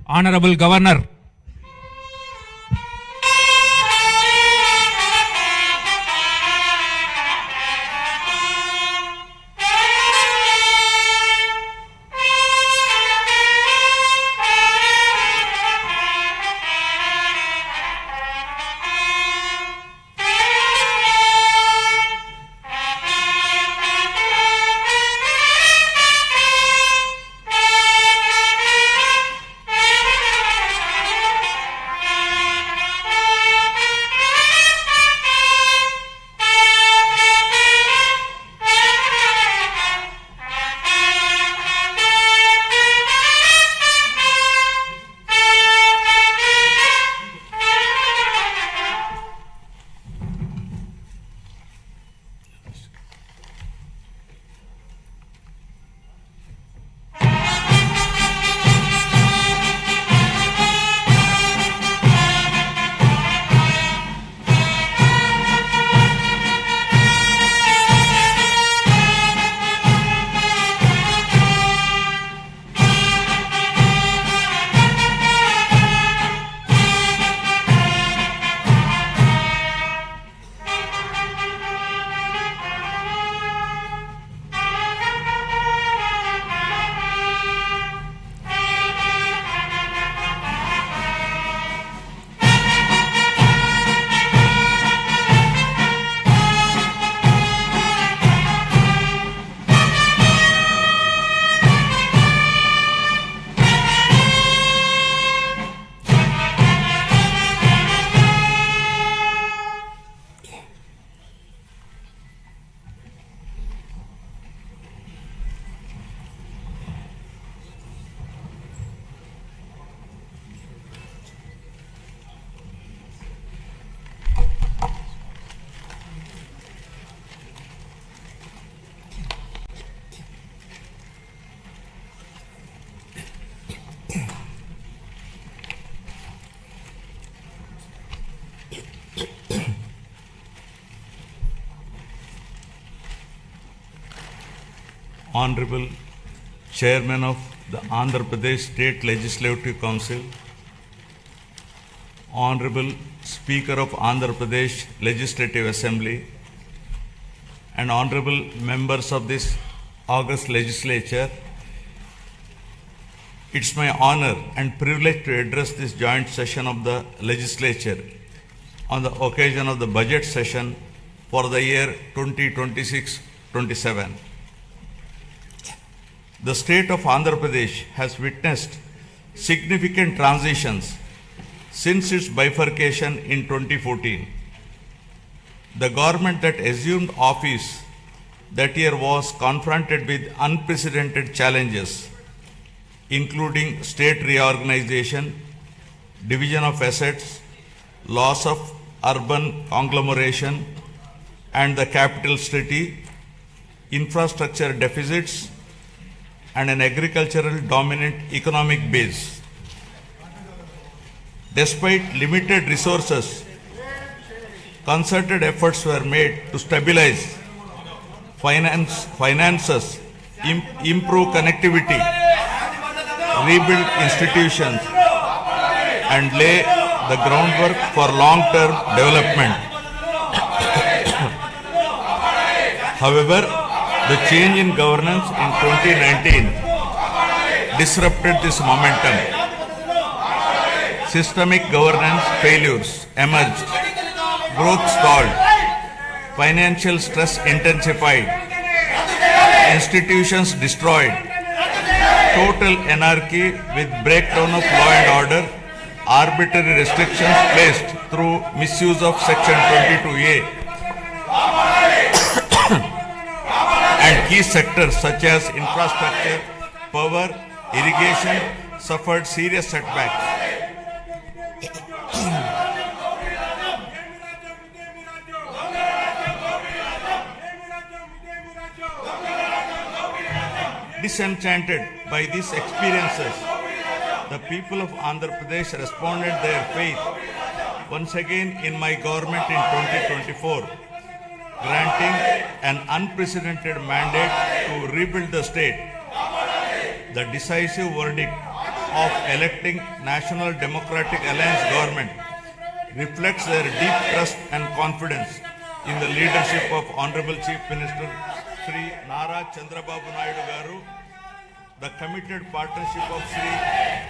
Honorable Governor. Honorable Chairman of the Andhra Pradesh State Legislative Council, Honorable Speaker of Andhra Pradesh Legislative Assembly, and Honorable members of this August Legislature, it's my honor and privilege to address this joint session of the Legislature on the occasion of the budget session for the year 2026-27. The state of Andhra Pradesh has witnessed significant transitions since its bifurcation in 2014. The government that assumed office that year was confronted with unprecedented challenges, including state reorganization, division of assets, loss of urban conglomeration and the capital city, infrastructure deficits, and an agricultural dominant economic base. Despite limited resources, concerted efforts were made to stabilize finances, improve connectivity, rebuild institutions, and lay the groundwork for long-term development. However, the change in governance in 2019 disrupted this momentum. Systemic governance failures emerged, growth stalled, financial stress intensified, institutions destroyed, total anarchy with breakdown of law and order, arbitrary restrictions placed through misuse of Section 22A, and key sectors such as infrastructure, power, irrigation suffered serious setbacks. Disenchanted by these experiences, the people of Andhra Pradesh responded their faith once again in my government in 2024, granting an unprecedented mandate to rebuild the state. The decisive verdict of electing National Democratic Alliance government reflects their deep trust and confidence in the leadership of Honorable Chief Minister Sri Nara Chandrababu Naidu Garu, the committed partnership of Sri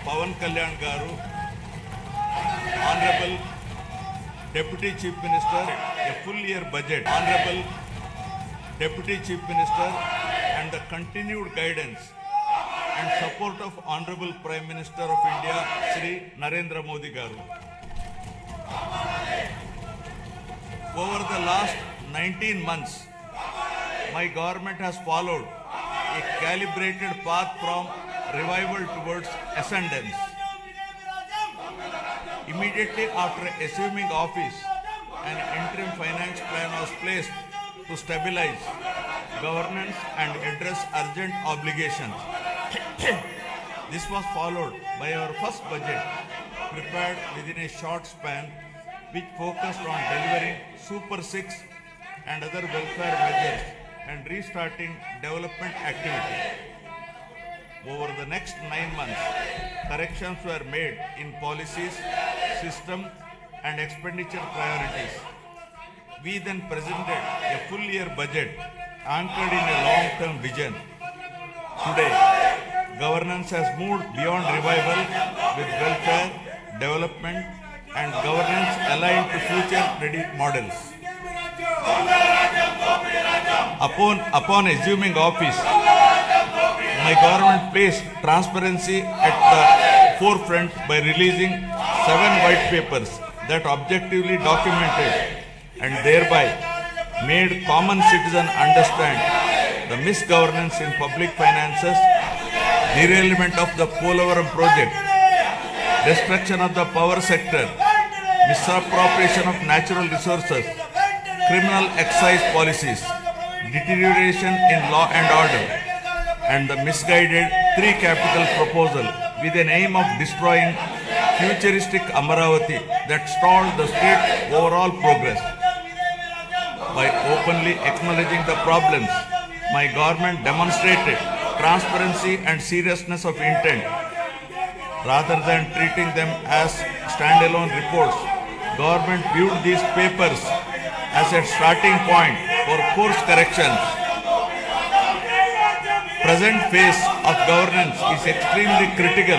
Pawan Kalyan Garu, Honorable Deputy Chief Minister, a full year budget, Honorable Deputy Chief Minister, and the continued guidance and support of Honorable Prime Minister of India, Sri Narendra Modi Garu. Over the last 19 months, my government has followed a calibrated path from revival towards ascendance. Immediately after assuming office, an interim finance plan was placed to stabilize governance and address urgent obligations. This was followed by our first budget, prepared within a short span, which focused on delivering Super 6 and other welfare measures and restarting development activity. Over the next 9 months, corrections were made in policies, system, and expenditure priorities. We then presented a full year budget anchored in a long-term vision. Today, governance has moved beyond revival with welfare, development, and governance aligned to future-ready models. Upon assuming office, my government placed transparency at the forefront by releasing 7 white papers that objectively documented and thereby made common citizens understand the misgovernance in public finances, derailment of the Polavaram project, destruction of the power sector, misappropriation of natural resources, criminal excise policies, deterioration in law and order, and the misguided 3 capital proposal with an aim of destroying futuristic Amaravati that stalled the state's overall progress. By openly acknowledging the problems, my government demonstrated transparency and seriousness of intent. Rather than treating them as standalone reports, government viewed these papers as a starting point for course corrections. Present phase of governance is extremely critical